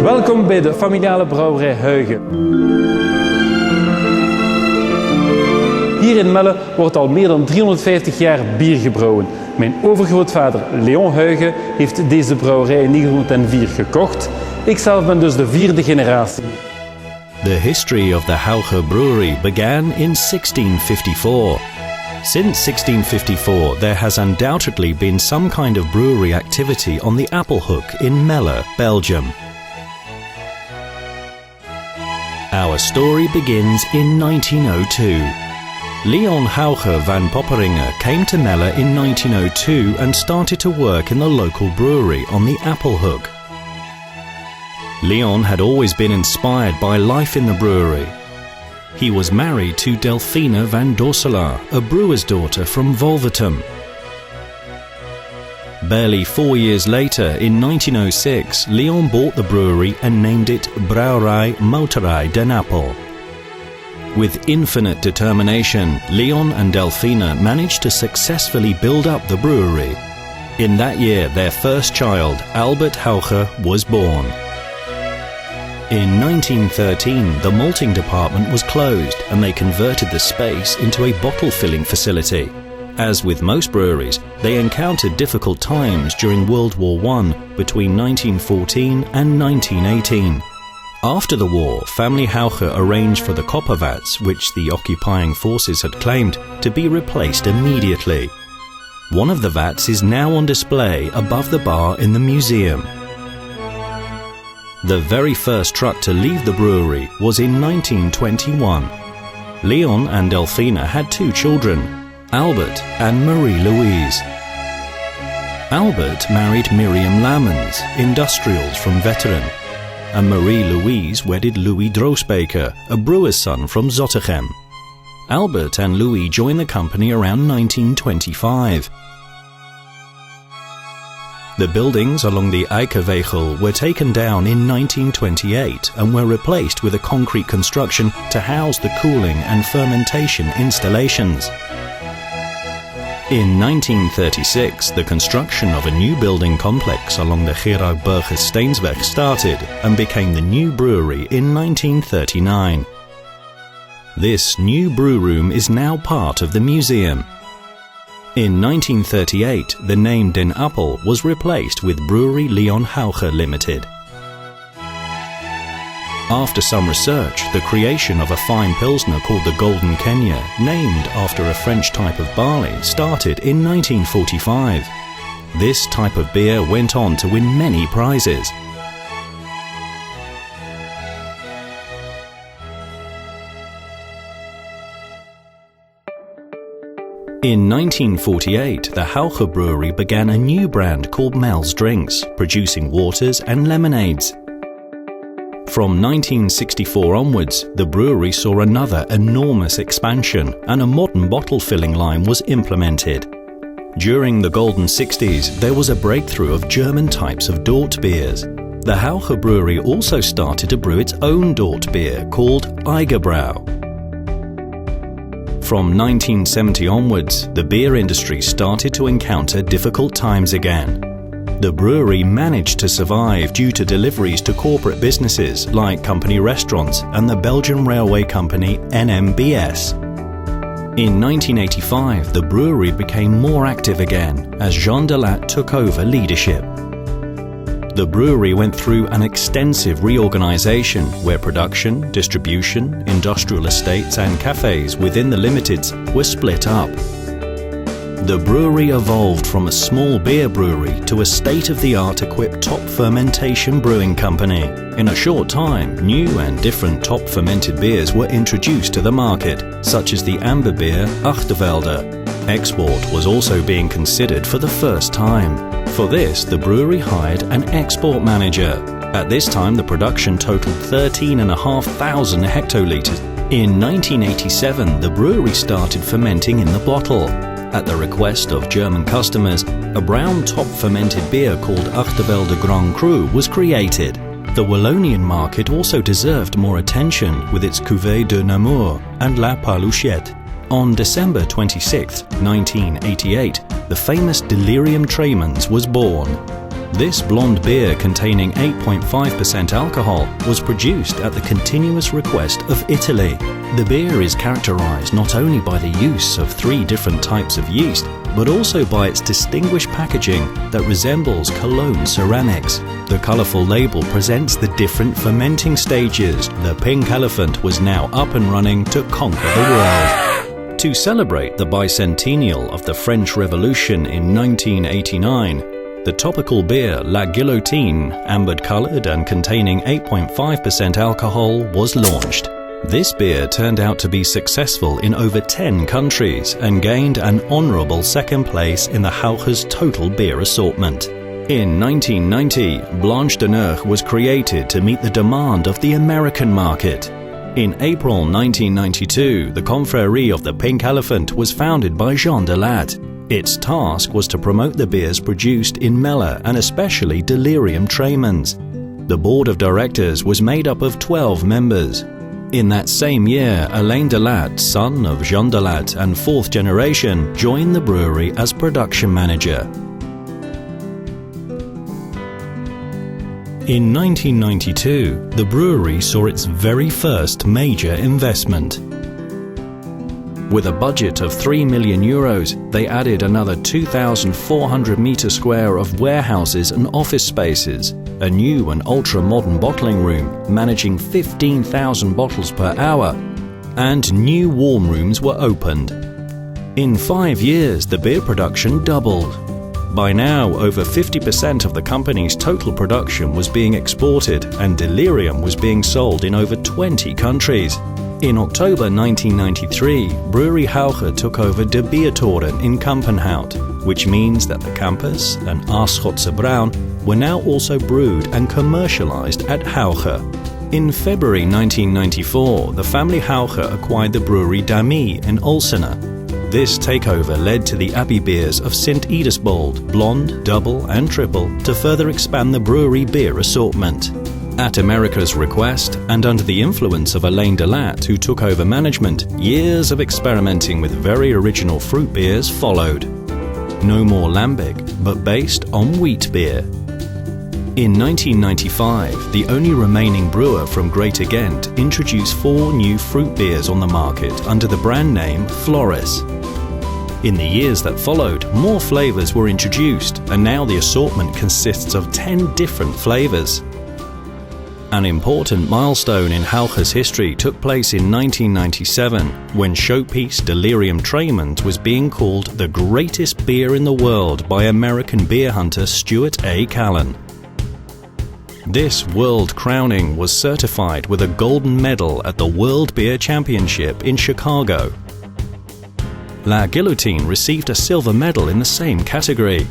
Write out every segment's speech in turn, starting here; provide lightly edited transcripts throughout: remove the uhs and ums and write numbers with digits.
Welkom bij de familiale brouwerij Huyghe. Hier in Melle wordt al meer dan 350 jaar bier gebrouwen. Mijn overgrootvader Leon Huyghe heeft deze brouwerij in 1904 gekocht. Ikzelf ben dus de 4e generatie. The history of the Huyghe Brewery began in 1654. Since 1654, there has undoubtedly been some kind of brewery activity on the Appelhoek in Melle, Belgium. Our story begins in 1902. Leon Huyghe van Popperinge came to Melle in 1902 and started to work in the local brewery on the Appelhoek. Leon had always been inspired by life in the brewery. He was married to Delphine van Dorselaar, a brewer's daughter from Wolvertum. Barely 4 years later, in 1906, Leon bought the brewery and named it Brouwerij Moterij Den Appel. With infinite determination, Leon and Delphine managed to successfully build up the brewery. In that year, their first child, Albert Huyghe, was born. In 1913, the malting department was closed and they converted the space into a bottle filling facility. As with most breweries, they encountered difficult times during World War I between 1914 and 1918. After the war, family Huyghe arranged for the copper vats, which the occupying forces had claimed, to be replaced immediately. One of the vats is now on display above the bar in the museum. The very first truck to leave the brewery was in 1921. Leon and Delphine had 2 children, Albert and Marie-Louise. Albert married Miriam Lammens, industrials from Wetteren, and Marie-Louise wedded Louis Droosbeker, a brewer's son from Zottegem. Albert and Louis joined the company around 1925. The buildings along the Eikewegel were taken down in 1928 and were replaced with a concrete construction to house the cooling and fermentation installations. In 1936, the construction of a new building complex along the Gerard Burgers Steensweg started and became the new brewery in 1939. This new brew room is now part of the museum. In 1938, the name Den Appel was replaced with Brewery Leon Huyghe Limited. After some research, the creation of a fine pilsner called the Golden Kenya, named after a French type of barley, started in 1945. This type of beer went on to win many prizes. In 1948, the Huyghe Brewery began a new brand called Mel's Drinks, producing waters and lemonades. From 1964 onwards, the brewery saw another enormous expansion and a modern bottle filling line was implemented. During the Golden 60s, there was a breakthrough of German types of Dort beers. The Huyghe Brewery also started to brew its own Dort beer called Huyghe. From 1970 onwards, the beer industry started to encounter difficult times again. The brewery managed to survive due to deliveries to corporate businesses like company restaurants and the Belgian railway company NMBS. In 1985, the brewery became more active again as Jean Delat took over leadership. The brewery went through an extensive reorganization where production, distribution, industrial estates and cafes within the limiteds were split up. The brewery evolved from a small beer brewery to a state-of-the-art equipped top fermentation brewing company. In a short time, new and different top fermented beers were introduced to the market, such as the amber beer Achtervelde. Export was also being considered for the first time. For this, the brewery hired an export manager. At this time, the production totaled 13,500 hectolitres. In 1987, the brewery started fermenting in the bottle. At the request of German customers, a brown top fermented beer called Achtervelde Grand Cru was created. The Wallonian market also deserved more attention with its Cuvée de Namur and La Palouchette. On December 26, 1988, the famous DELIRIUM TREMENS was born. This blonde beer containing 8.5% alcohol was produced at the continuous request of Italy. The beer is characterized not only by the use of 3 different types of yeast, but also by its distinguished packaging that resembles Cologne ceramics. The colorful label presents the different fermenting stages. The Pink Elephant was now up and running to conquer the world. To celebrate the bicentennial of the French Revolution in 1989, the topical beer La Guillotine, amber-colored and containing 8.5% alcohol, was launched. This beer turned out to be successful in over 10 countries and gained an honorable second place in the Huyghe's total beer assortment. In 1990, Blanche de Neige was created to meet the demand of the American market. In April 1992, the Confrérie of the Pink Elephant was founded by Jean de Latte. Its task was to promote the beers produced in Melle and especially DELIRIUM TREMENS. The board of directors was made up of 12 members. In that same year, Alain de Latte, son of Jean de Latte and 4th generation, joined the brewery as production manager. In 1992, the brewery saw its very first major investment. With a budget of €3 million, they added another 2,400 metre square of warehouses and office spaces, a new and ultra-modern bottling room managing 15,000 bottles per hour, and new warm rooms were opened. In 5 years, the beer production doubled. By now, over 50% of the company's total production was being exported, and DELIRIUM was being sold in over 20 countries. In October 1993, Brewery Huyghe took over De Biertoren in Kampenhout, which means that the Campus and Aarschotse Braun were now also brewed and commercialized at Huyghe. In February 1994, the family Huyghe acquired the brewery Damy in Ulsene. This takeover led to the Abbey beers of St. Edisbold, Blonde, Double and Triple, to further expand the brewery beer assortment. At America's request, and under the influence of Alain de Latte, who took over management, years of experimenting with very original fruit beers followed. No more lambic, but based on wheat beer. In 1995, the only remaining brewer from Greater Ghent introduced 4 new fruit beers on the market under the brand name Floris. In the years that followed, more flavors were introduced, and now the assortment consists of 10 different flavors. An important milestone in Huyghe's history took place in 1997, when showpiece DELIRIUM TREMENS was being called the greatest beer in the world by American beer hunter Stuart A. Callan. This world crowning was certified with a golden medal at the World Beer Championship in Chicago. La Guillotine received a silver medal in the same category.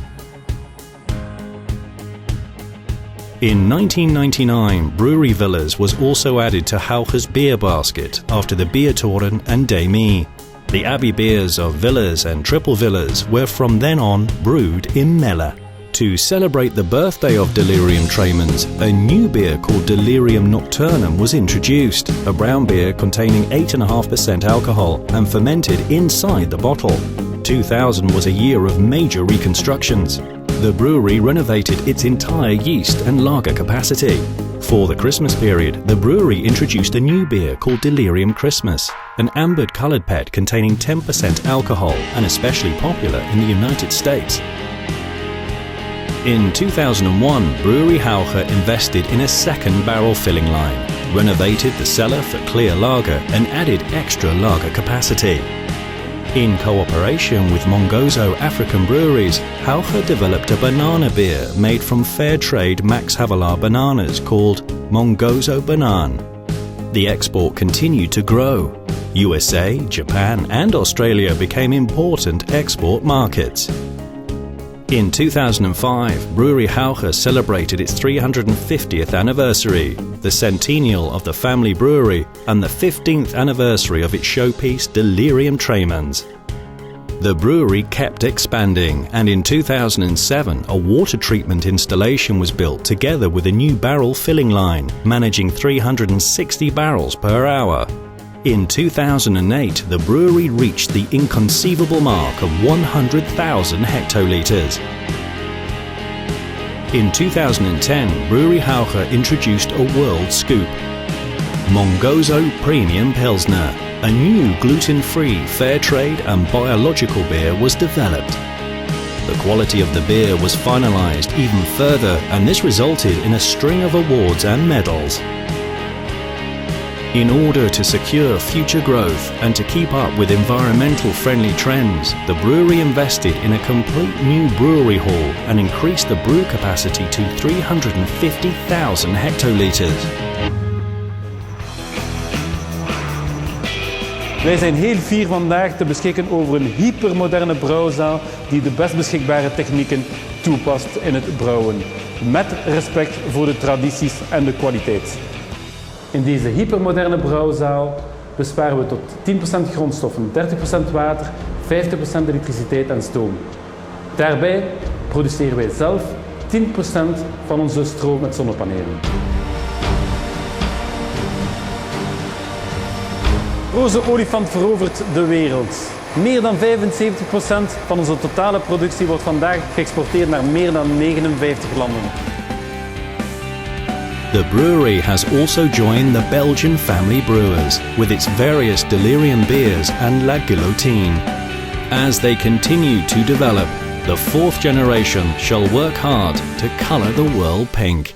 In 1999, Brewery Villas was also added to Huyghe's beer basket after the Biertoren and Damy. The Abbey beers of Villas and Triple Villas were from then on brewed in Melle. To celebrate the birthday of DELIRIUM TREMENS, a new beer called DELIRIUM Nocturnum was introduced, a brown beer containing 8.5% alcohol and fermented inside the bottle. 2000 was a year of major reconstructions. The brewery renovated its entire yeast and lager capacity. For the Christmas period, the brewery introduced a new beer called DELIRIUM Christmas, an ambered coloured pet containing 10% alcohol and especially popular in the United States. In 2001, Brewery Huyghe invested in a second barrel filling line, renovated the cellar for clear lager and added extra lager capacity. In cooperation with Mongozo African Breweries, Huyghe developed a banana beer made from fair trade Max Havelaar bananas called Mongozo Banan. The export continued to grow. USA, Japan and Australia became important export markets. In 2005, Brewery Huyghe celebrated its 350th anniversary, the centennial of the family brewery, and the 15th anniversary of its showpiece DELIRIUM TREMENS. The brewery kept expanding, and in 2007, a water treatment installation was built together with a new barrel filling line, managing 360 barrels per hour. In 2008, the brewery reached the inconceivable mark of 100,000 hectolitres. In 2010, Brewery Huyghe introduced a world scoop. Mongozo Premium Pilsner, a new gluten-free, fair trade and biological beer was developed. The quality of the beer was finalized even further, and this resulted in a string of awards and medals. In order to secure future growth and to keep up with environmental friendly trends, the brewery invested in a complete new brewery hall and increased the brew capacity to 350,000 hectoliters. Wij zijn heel fier vandaag te beschikken over een hypermoderne brouwzaal die de best beschikbare technieken toepast in het brouwen, met respect voor de tradities en de kwaliteit. In deze hypermoderne brouwzaal besparen we tot 10% grondstoffen, 30% water, 50% elektriciteit en stoom. Daarbij produceren wij zelf 10% van onze stroom met zonnepanelen. Roze olifant verovert de wereld. Meer dan 75% van onze totale productie wordt vandaag geëxporteerd naar meer dan 59 landen. The brewery has also joined the Belgian family brewers with its various Delirium beers and La Guillotine. As they continue to develop, the fourth generation shall work hard to colour the world pink.